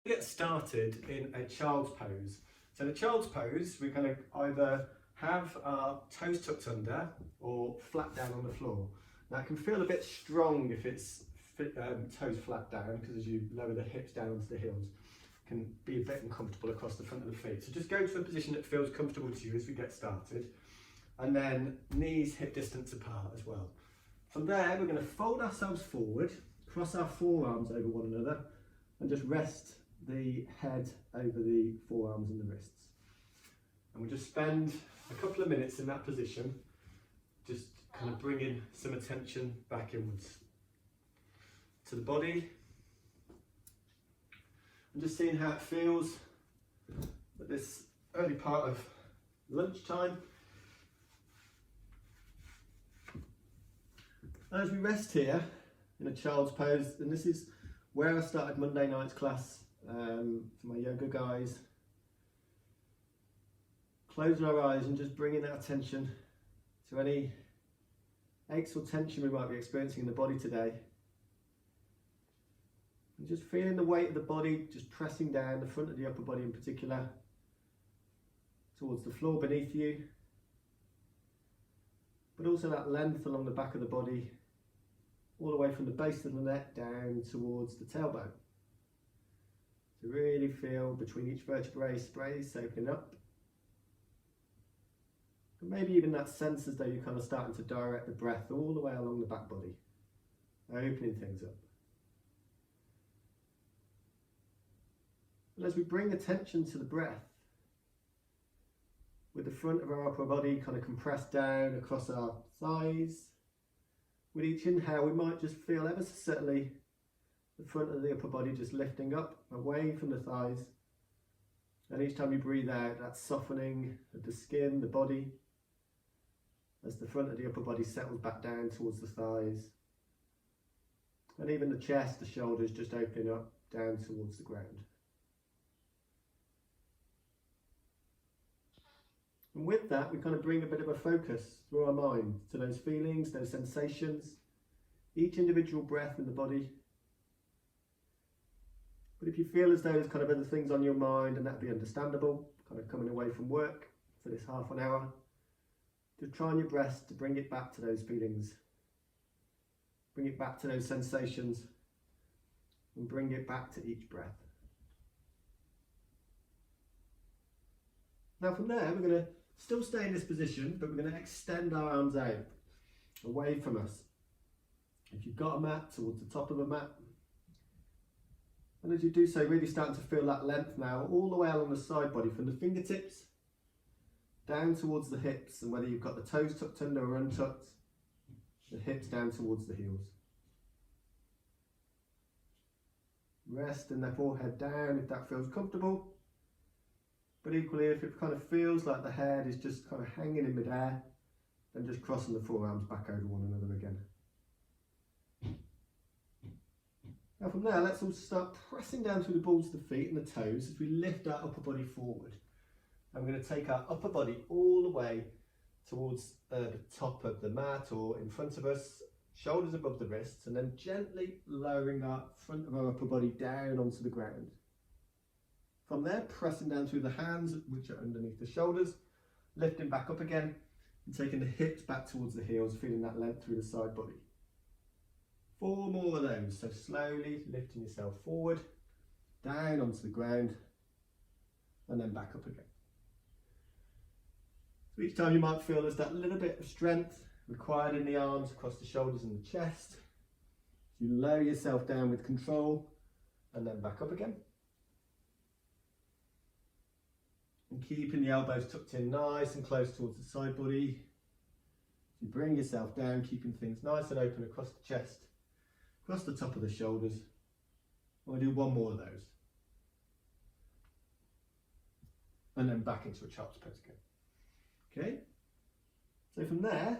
Get started in a child's pose. So in a child's pose, we're going to either have our toes tucked under or flat down on the floor. Now it can feel a bit strong if it's toes flat down, because as you lower the hips down onto the heels, it can be a bit uncomfortable across the front of the feet. So just go to a position that feels comfortable to you as we get started, and then knees hip distance apart as well. From there, we're going to fold ourselves forward, cross our forearms over one another, and just rest the head over the forearms and the wrists. And we'll just spend a couple of minutes in that position, just kind of bringing some attention back inwards to the body, and just seeing how it feels at this early part of lunchtime. And as we rest here in a child's pose, and this is where I started Monday night's class for my yoga guys, closing our eyes and just bringing that attention to any aches or tension we might be experiencing in the body today. And just feeling the weight of the body just pressing down, the front of the upper body in particular, towards the floor beneath you, but also that length along the back of the body, all the way from the base of the neck down towards the tailbone. To really feel between each vertebrae sprays opening up. And maybe even that sense as though you're kind of starting to direct the breath all the way along the back body, opening things up. And as we bring attention to the breath, with the front of our upper body kind of compressed down across our thighs, with each inhale we might just feel ever so subtly the front of the upper body just lifting up away from the thighs, and each time you breathe out, that softening of the skin, the body, as the front of the upper body settles back down towards the thighs, and even the chest, the shoulders just opening up down towards the ground. And with that, we kind of bring a bit of a focus through our mind to those feelings, those sensations, each individual breath in the body. But if you feel as though there's kind of other things on your mind, and that'd be understandable, kind of coming away from work for this half an hour, just try on your best to bring it back to those feelings, bring it back to those sensations, and bring it back to each breath. Now from there, we're going to still stay in this position, but we're going to extend our arms out away from us. If you've got a mat, towards the top of the mat. And as you do so, really starting to feel that length now all the way along the side body, from the fingertips down towards the hips, and whether you've got the toes tucked under or untucked, the hips down towards the heels. Resting the forehead down if that feels comfortable. But equally, if it kind of feels like the head is just kind of hanging in midair, then just crossing the forearms back over one another again. Now from there, let's all start pressing down through the balls of the feet and the toes as we lift our upper body forward. And we're going to take our upper body all the way towards the top of the mat or in front of us, shoulders above the wrists, and then gently lowering our front of our upper body down onto the ground. From there, pressing down through the hands, which are underneath the shoulders, lifting back up again, and taking the hips back towards the heels, feeling that length through the side body. 4 more of those, so slowly lifting yourself forward, down onto the ground, and then back up again. So each time you might feel there's that little bit of strength required in the arms, across the shoulders and the chest. You lower yourself down with control, and then back up again. And keeping the elbows tucked in nice and close towards the side body. You bring yourself down, keeping things nice and open across the chest, across the top of the shoulders. And we'll do 1 more of those. And then back into a child's pose again. Okay? So from there,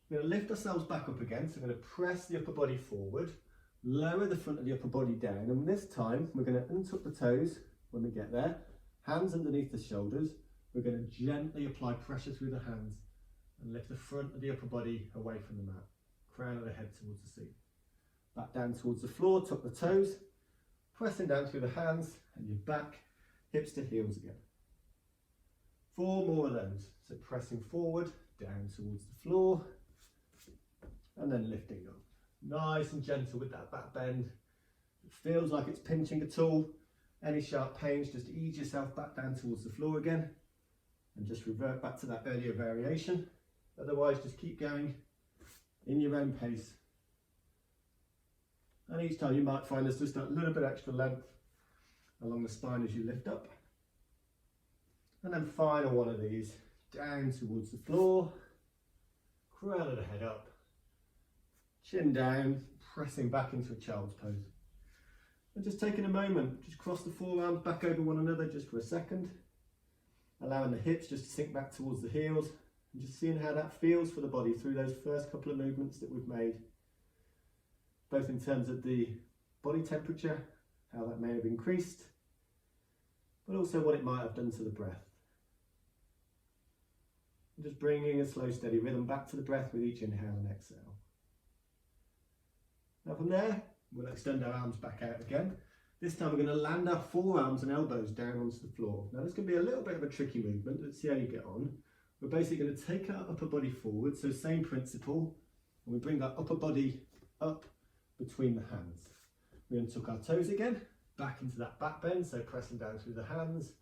we're going to lift ourselves back up again. So we're going to press the upper body forward, lower the front of the upper body down. And this time, we're going to untuck the toes when we get there. Hands underneath the shoulders. We're going to gently apply pressure through the hands and lift the front of the upper body away from the mat. Crown of the head towards the seat. Back down towards the floor, tuck the toes. pressing down through the hands and your back, hips to heels again. 4 more of those. So pressing forward, down towards the floor, and then lifting up. Nice and gentle with that back bend. It feels like it's pinching at all. Any sharp pains, just ease yourself back down towards the floor again, and just revert back to that earlier variation. Otherwise, just keep going in your own pace. And each time you might find there's just a little bit extra length along the spine as you lift up. And then final one of these, down towards the floor, crown of the head up, chin down, pressing back into a child's pose. And just taking a moment, just cross the forearms back over one another just for a second, allowing the hips just to sink back towards the heels, and just seeing how that feels for the body through those first couple of movements that we've made, both in terms of the body temperature, how that may have increased, but also what it might have done to the breath. And just bringing a slow, steady rhythm back to the breath with each inhale and exhale. Now from there, we'll extend our arms back out again. This time we're going to land our forearms and elbows down onto the floor. Now this can be a little bit of a tricky movement. Let's see how you get on. We're basically going to take our upper body forward, so same principle, and we bring our upper body up between the hands. We untuck our toes again, back into that back bend, so pressing down through the hands,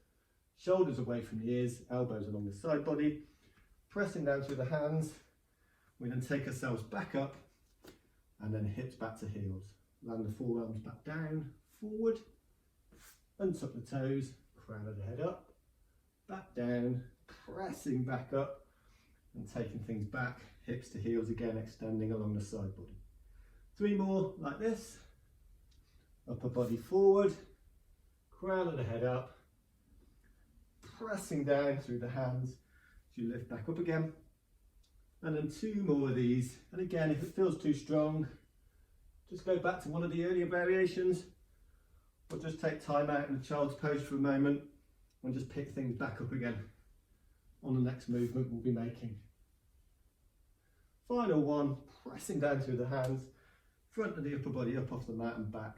shoulders away from the ears, elbows along the side body, pressing down through the hands. We then take ourselves back up, and then hips back to heels. Land the forearms back down, forward, untuck the toes, crown of the head up, back down, pressing back up, and taking things back, hips to heels again, extending along the side body. 3 more like this. Upper body forward, crown of the head up, pressing down through the hands as you lift back up again. And then 2 more of these. And again, if it feels too strong, just go back to one of the earlier variations, or just take time out in the child's pose for a moment and just pick things back up again on the next movement we'll be making. Final one, pressing down through the hands, front of the upper body up off the mat and back,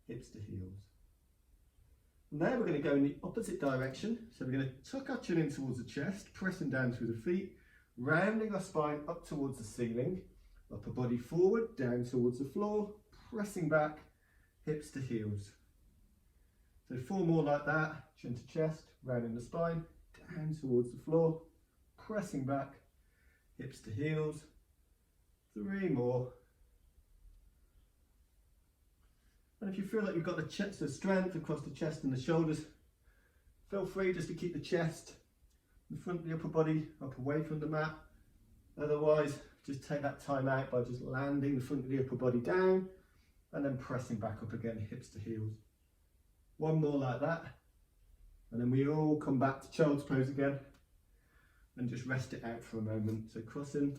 hips to heels. And there we're going to go in the opposite direction. So we're going to tuck our chin in towards the chest, pressing down through the feet, rounding our spine up towards the ceiling, upper body forward, down towards the floor, pressing back, hips to heels. So 4 more like that, chin to chest, rounding the spine, down towards the floor, pressing back, hips to heels. 3 more. And if you feel like you've got the chest of strength across the chest and the shoulders, feel free just to keep the chest, the front of the upper body up away from the mat. Otherwise, just take that time out by just landing the front of the upper body down and then pressing back up again, hips to heels. 1 more like that. And then we all come back to child's pose again and just rest it out for a moment. So crossing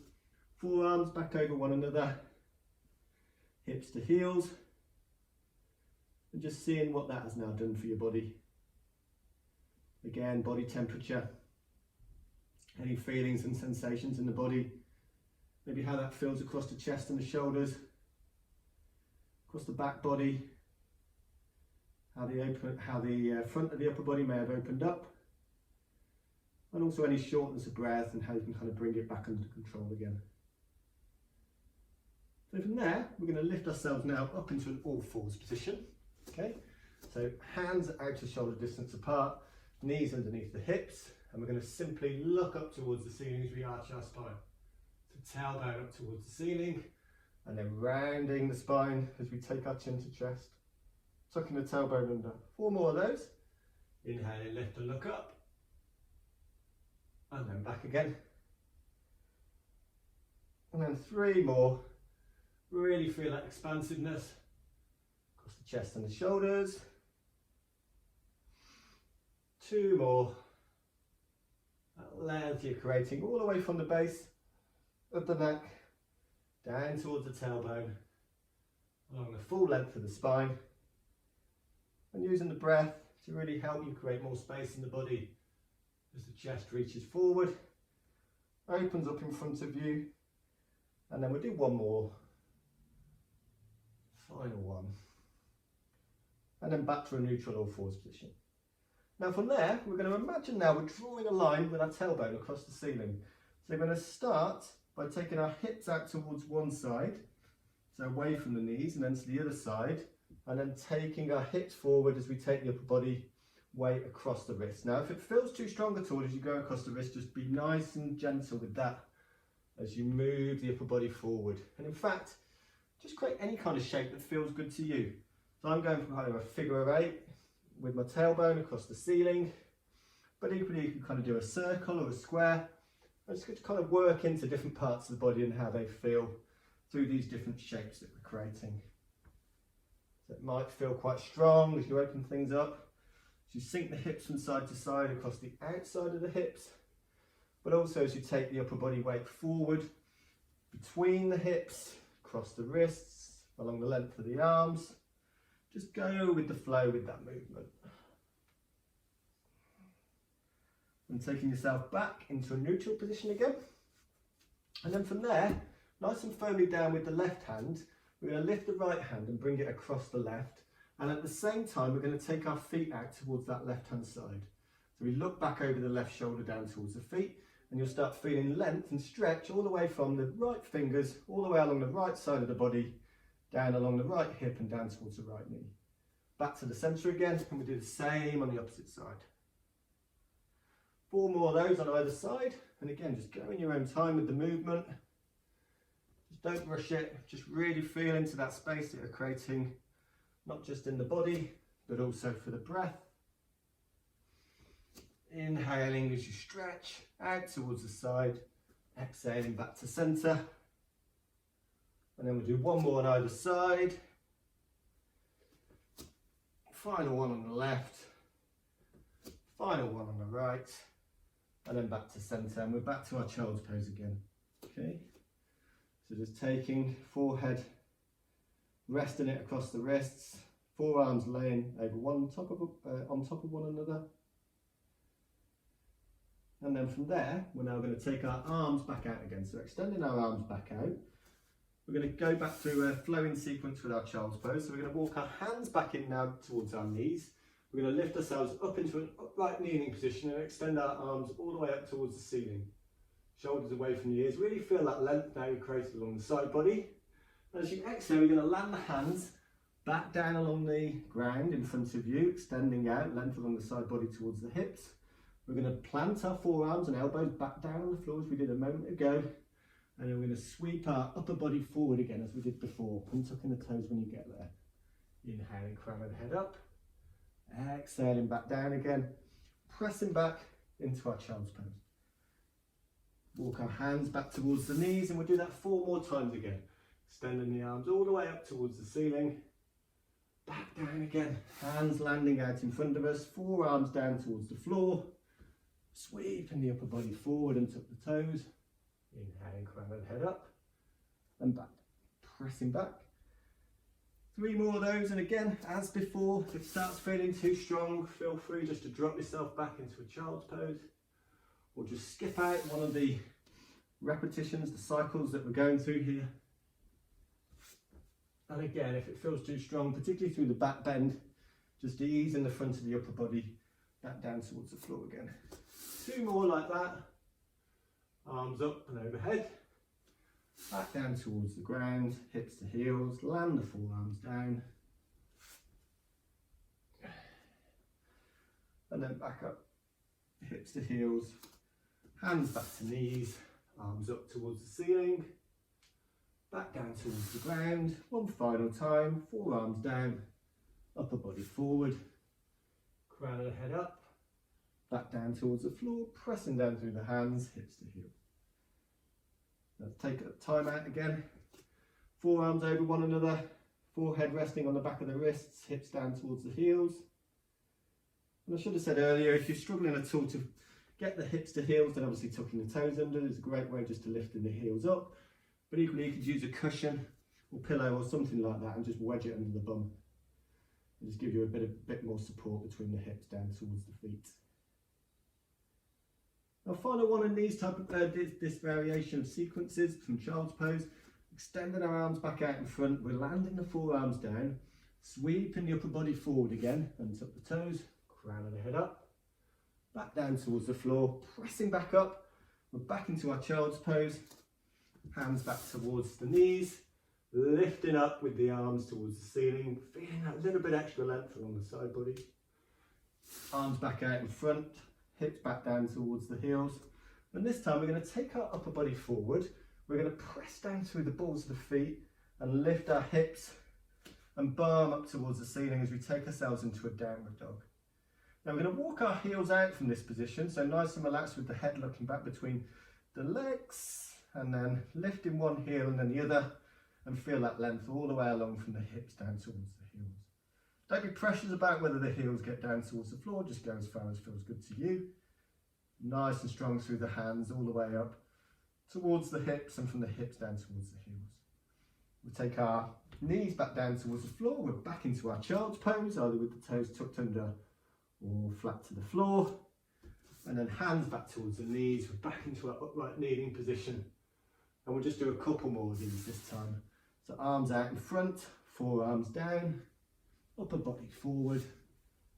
forearms back over one another, hips to heels, and just seeing what that has now done for your body. Again, body temperature, any feelings and sensations in the body, maybe how that feels across the chest and the shoulders, across the back body, how the front of the upper body may have opened up, and also any shortness of breath and how you can kind of bring it back under control again. So from there, we're going to lift ourselves now up into an all fours position. Okay, so hands out to shoulder distance apart, knees underneath the hips, and we're going to simply look up towards the ceiling as we arch our spine. So tailbone up towards the ceiling, and then rounding the spine as we take our chin to chest, tucking the tailbone under. 4 more of those. Inhale, lift and look up, and then back again. And then 3 more. Really feel that expansiveness across the chest and the shoulders. 2 more. That length you're creating all the way from the base of the neck down towards the tailbone, along the full length of the spine, and using the breath to really help you create more space in the body as the chest reaches forward, opens up in front of you, and then we'll do 1 more. Final one. and then back to a neutral all fours position. Now from there, we're going to imagine now we're drawing a line with our tailbone across the ceiling. So we're going to start by taking our hips out towards one side, so away from the knees, and then to the other side, and then taking our hips forward as we take the upper body weight across the wrist. Now if it feels too strong at all as you go across the wrist, just be nice and gentle with that as you move the upper body forward. And in fact, just create any kind of shape that feels good to you. So I'm going for kind of a figure of 8 with my tailbone across the ceiling, but equally you can kind of do a circle or a square. And just kind of work into different parts of the body and how they feel through these different shapes that we're creating. So it might feel quite strong as you open things up. So you sink the hips from side to side across the outside of the hips, but also as you take the upper body weight forward between the hips, across the wrists, along the length of the arms. Just go with the flow with that movement. And taking yourself back into a neutral position again. And then from there, nice and firmly down with the left hand, we're going to lift the right hand and bring it across the left. And at the same time, we're going to take our feet out towards that left-hand side. So we look back over the left shoulder down towards the feet, and you'll start feeling length and stretch all the way from the right fingers, all the way along the right side of the body, down along the right hip and down towards the right knee. Back to the centre again, and we do the same on the opposite side. 4 more of those on either side, and again, just go in your own time with the movement. Just don't rush it, just really feel into that space that you're creating, not just in the body, but also for the breath. Inhaling as you stretch out towards the side, exhaling back to centre. And then we'll do 1 more on either side. Final one on the left, final one on the right, and then back to centre, and we're back to our child's pose again. Okay, so just taking forehead, resting it across the wrists, forearms laying over on top of one another. And then from there, we're now going to take our arms back out again. So extending our arms back out, we're going to go back through a flowing sequence with our child's pose. So we're going to walk our hands back in now towards our knees. We're going to lift ourselves up into an upright kneeling position and extend our arms all the way up towards the ceiling. Shoulders away from the ears. Really feel that length now you've created along the side body. And as you exhale, we're going to land the hands back down along the ground in front of you, extending out, length along the side body towards the hips. We're going to plant our forearms and elbows back down on the floor as we did a moment ago. And then we're going to sweep our upper body forward again as we did before. Untucking the toes when you get there. Inhaling, crown the head up. Exhaling back down again. Pressing back into our child's pose. Walk our hands back towards the knees, and we'll do that 4 more times again. Extending the arms all the way up towards the ceiling. Back down again. Hands landing out in front of us. Forearms down towards the floor. Sweeping the upper body forward and tuck the toes. Inhaling, crown the head up. And back. Pressing back. 3 more of those, and again, as before, if it starts feeling too strong, feel free just to drop yourself back into a child's pose, or just skip out one of the repetitions, the cycles that we're going through here. And again, if it feels too strong, particularly through the back bend, just ease in the front of the upper body, back down towards the floor again. 2 more like that. Arms up and overhead. Back down towards the ground, hips to heels, land the forearms down. And then back up, hips to heels, hands back to knees, arms up towards the ceiling, back down towards the ground. 1 final time, forearms down, upper body forward, crown of the head up, back down towards the floor, pressing down through the hands, hips to heels. Let's take a time out again. Forearms over one another, forehead resting on the back of the wrists, hips down towards the heels. And I should have said earlier, if you're struggling at all to get the hips to heels, then obviously tucking the toes under is a great way just to lifting the heels up. But equally you could use a cushion or pillow or something like that and just wedge it under the bum. And just give you a bit more support between the hips down towards the feet. Now, final one in these type of this variation of sequences from child's pose, extending our arms back out in front, we're landing the forearms down, Sweeping the upper body forward again, untuck the toes, crown of the head up, back down towards the floor, pressing back up. We're back into our child's pose, hands back towards the knees, lifting up with the arms towards the ceiling, feeling that little bit extra length along the side body. Arms back out in front, hips back down towards the heels. And this time we're going to take our upper body forward. We're going to press down through the balls of the feet and lift our hips and bum up towards the ceiling as we take ourselves into a downward dog. Now we're going to walk our heels out from this position, so nice and relaxed with the head looking back between the legs, and then lifting one heel and then the other, and feel that length all the way along from the hips down towards the heels. Don't be precious about whether the heels get down towards the floor, just go as far as feels good to you. Nice and strong through the hands all the way up towards the hips and from the hips down towards the heels. We'll take our knees back down towards the floor. We're back into our child's pose, either with the toes tucked under or flat to the floor. And then hands back towards the knees. We're back into our upright kneeling position. And we'll just do a couple more of these this time. So arms out in front, forearms down, upper body forward,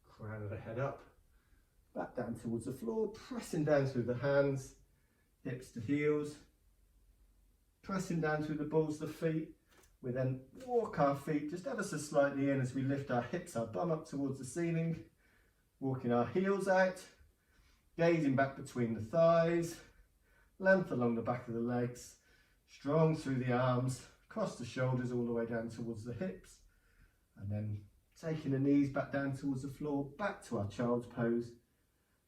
crown of the head up, back down towards the floor, pressing down through the hands, hips to heels, pressing down through the balls of the feet. We then walk our feet just ever so slightly in as we lift our hips, our bum up towards the ceiling, walking our heels out, gazing back between the thighs, length along the back of the legs, strong through the arms, across the shoulders all the way down towards the hips, and then taking the knees back down towards the floor, back to our child's pose.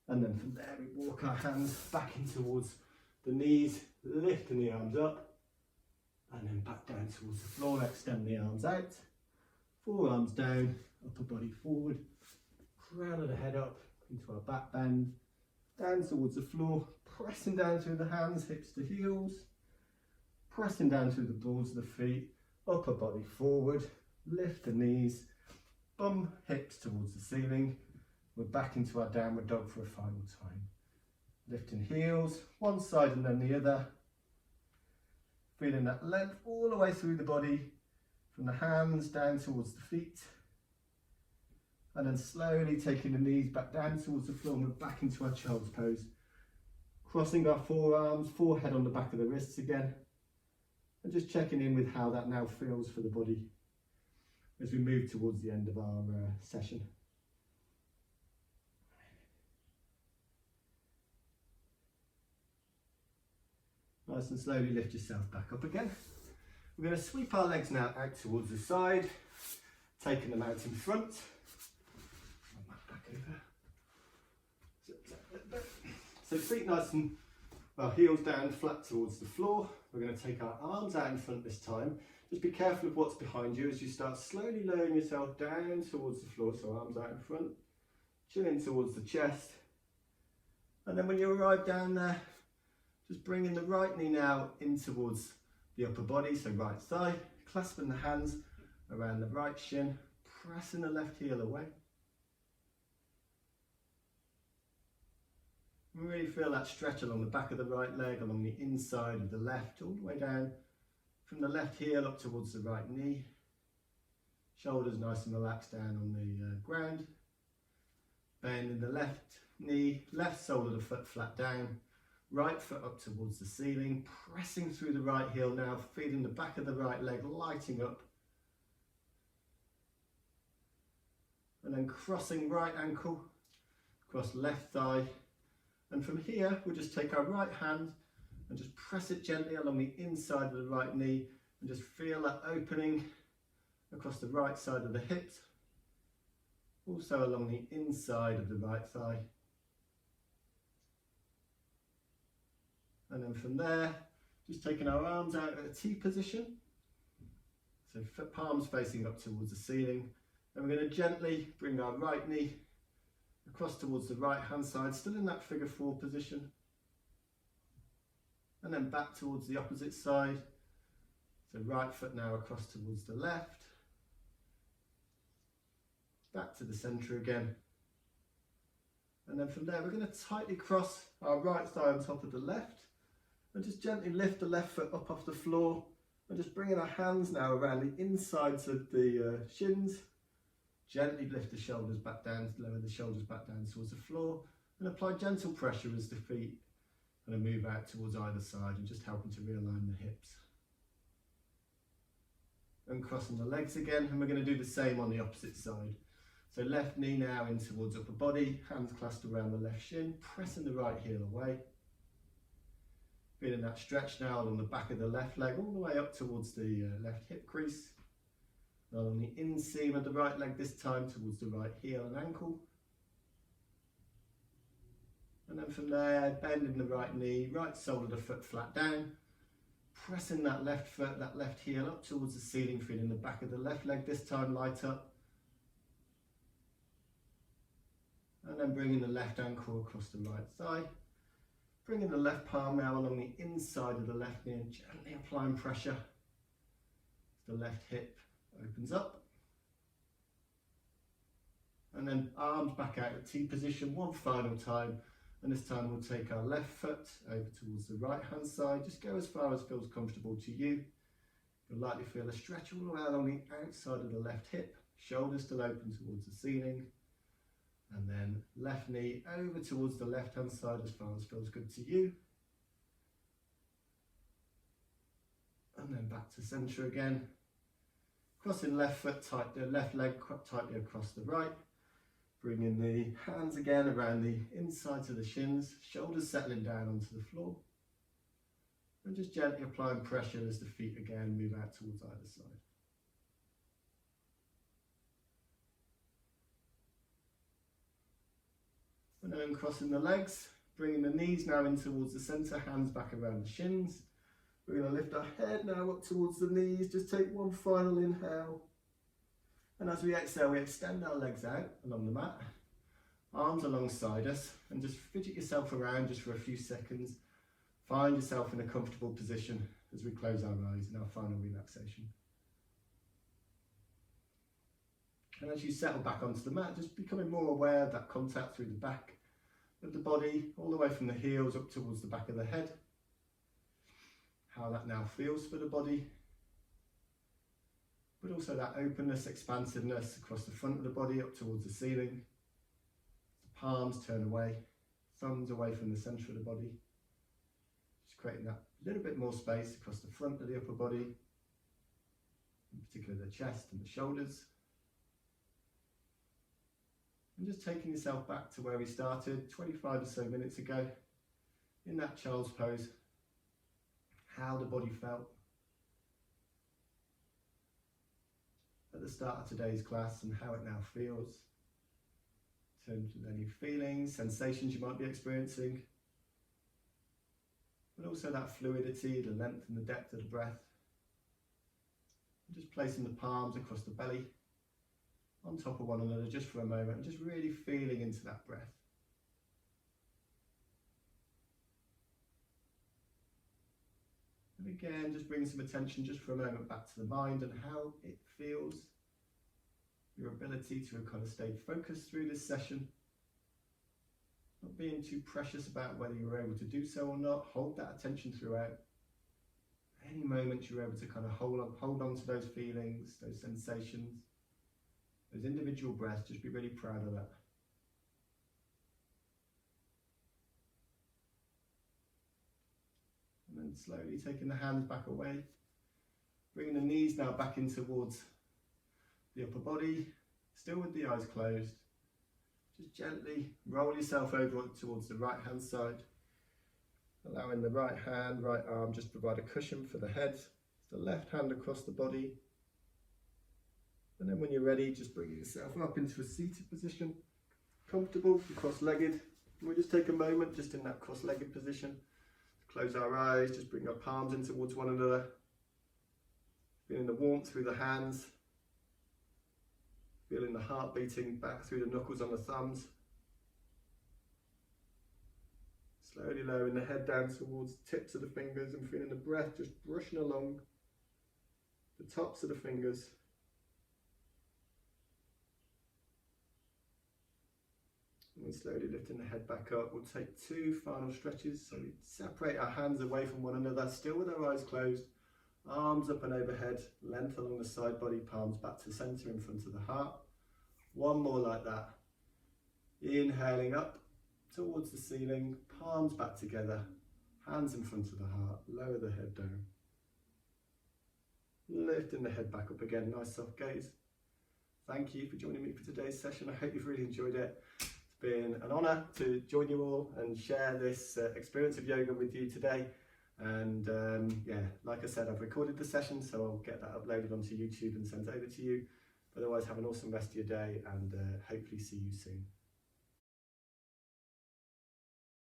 And then from there we walk our hands back in towards the knees, lifting the arms up, and then back down towards the floor, extend the arms out, forearms down, upper body forward, crown of the head up into our back bend, down towards the floor, pressing down through the hands, hips to heels, pressing down through the balls of the feet, upper body forward, lift the knees, bum, hips towards the ceiling. We're back into our downward dog for a final time. Lifting heels, one side and then the other. Feeling that length all the way through the body, from the hands down towards the feet. And then slowly taking the knees back down towards the floor and we're back into our child's pose. Crossing our forearms, forehead on the back of the wrists again. And just checking in with how that now feels for the body as we move towards the end of our session. Nice and slowly lift yourself back up again. We're going to sweep our legs now out towards the side, taking them out in front. Back over. So feet nice and well, heels down, flat towards the floor. We're going to take our arms out in front this time. Just be careful of what's behind you as you start slowly lowering yourself down towards the floor. So arms out in front, chin towards the chest. And then when you arrive down there, just bringing the right knee now in towards the upper body, so right thigh, clasping the hands around the right shin, pressing the left heel away. Really feel that stretch along the back of the right leg, along the inside of the left, all the way down from the left heel up towards the right knee. Shoulders nice and relaxed down on the ground. Bending the left knee, left sole of the foot flat down. Right foot up towards the ceiling, pressing through the right heel now, feeling the back of the right leg lighting up. And then crossing right ankle, across left thigh. And from here, we'll just take our right hand and just press it gently along the inside of the right knee and just feel that opening across the right side of the hips. Also along the inside of the right thigh. And then from there, just taking our arms out at a T position. So palms facing up towards the ceiling. And we're going to gently bring our right knee across towards the right hand side, still in that figure 4 position. And then back towards the opposite side. So right foot now across towards the left. Back to the centre again. And then from there, we're going to tightly cross our right thigh on top of the left. And just gently lift the left foot up off the floor and just bringing our hands now around the insides of the shins, Gently lift the shoulders back down, lower the shoulders back down towards the floor, and apply gentle pressure as the feet kind of move out towards either side and just helping to realign the hips. Uncrossing the legs again, and we're going to do the same on the opposite side. So left knee now in towards upper body, hands clasped around the left shin, pressing the right heel away. Feeling that stretch now along the back of the left leg, all the way up towards the left hip crease. Along the inseam of the right leg this time towards the right heel and ankle. And then from there, bending the right knee, right sole of the foot flat down. Pressing that left foot, that left heel up towards the ceiling, feeling the back of the left leg this time light up. And then bringing the left ankle across the right thigh. Bringing the left palm now along the inside of the left knee and gently applying pressure. The left hip opens up. And then arms back out at T position one final time. And this time we'll take our left foot over towards the right hand side. Just go as far as feels comfortable to you. You'll likely feel a stretch all the way along the outside of the left hip. Shoulders still open towards the ceiling. And then left knee over towards the left hand side as far as feels good to you. And then back to centre again. Crossing left foot tight, the left leg tightly across the right. Bringing the hands again around the insides of the shins, shoulders settling down onto the floor. And just gently applying pressure as the feet again move out towards either side. And then crossing the legs, bringing the knees now in towards the centre, hands back around the shins. We're going to lift our head now up towards the knees, just take one final inhale. And as we exhale, we extend our legs out along the mat, arms alongside us, and just fidget yourself around just for a few seconds. Find yourself in a comfortable position as we close our eyes in our final relaxation. And as you settle back onto the mat, just becoming more aware of that contact through the back of the body, all the way from the heels up towards the back of the head. How that now feels for the body. But also that openness, expansiveness across the front of the body up towards the ceiling. The palms turn away, thumbs away from the centre of the body. Just creating that little bit more space across the front of the upper body, in particular the chest and the shoulders. And just taking yourself back to where we started 25 or so minutes ago, in that child's pose, how the body felt at the start of today's class and how it now feels in terms of any feelings, sensations you might be experiencing, but also that fluidity, the length and the depth of the breath. And just placing the palms across the belly on top of one another just for a moment and just really feeling into that breath. And again, just bring some attention just for a moment back to the mind and how it feels, your ability to kind of stay focused through this session, not being too precious about whether you were able to do so or not. Hold that attention throughout. Any moment you're able to kind of hold on to those feelings, those sensations, those individual breaths, just be really proud of that. And then slowly taking the hands back away, bringing the knees now back in towards the upper body, still with the eyes closed. Just gently roll yourself over towards the right hand side, allowing the right hand, right arm just provide a cushion for the head, the left hand across the body. And then when you're ready, just bring yourself up into a seated position, comfortable, cross-legged. And we'll just take a moment just in that cross-legged position. Close our eyes, just bring our palms in towards one another. Feeling the warmth through the hands. Feeling the heart beating back through the knuckles on the thumbs. Slowly lowering the head down towards the tips of the fingers and feeling the breath just brushing along the tops of the fingers. And then slowly lifting the head back up. We'll take two final stretches. So we separate our hands away from one another, still with our eyes closed. Arms up and overhead, length along the side body, palms back to centre in front of the heart. One more like that. Inhaling up towards the ceiling, palms back together, hands in front of the heart, lower the head down. Lifting the head back up again, nice soft gaze. Thank you for joining me for today's session. I hope you've really enjoyed it. It's been an honour to join you all and share this experience of yoga with you today. And yeah, like I said, I've recorded the session, so I'll get that uploaded onto YouTube and sent over to you. Otherwise, have an awesome rest of your day, and hopefully see you soon.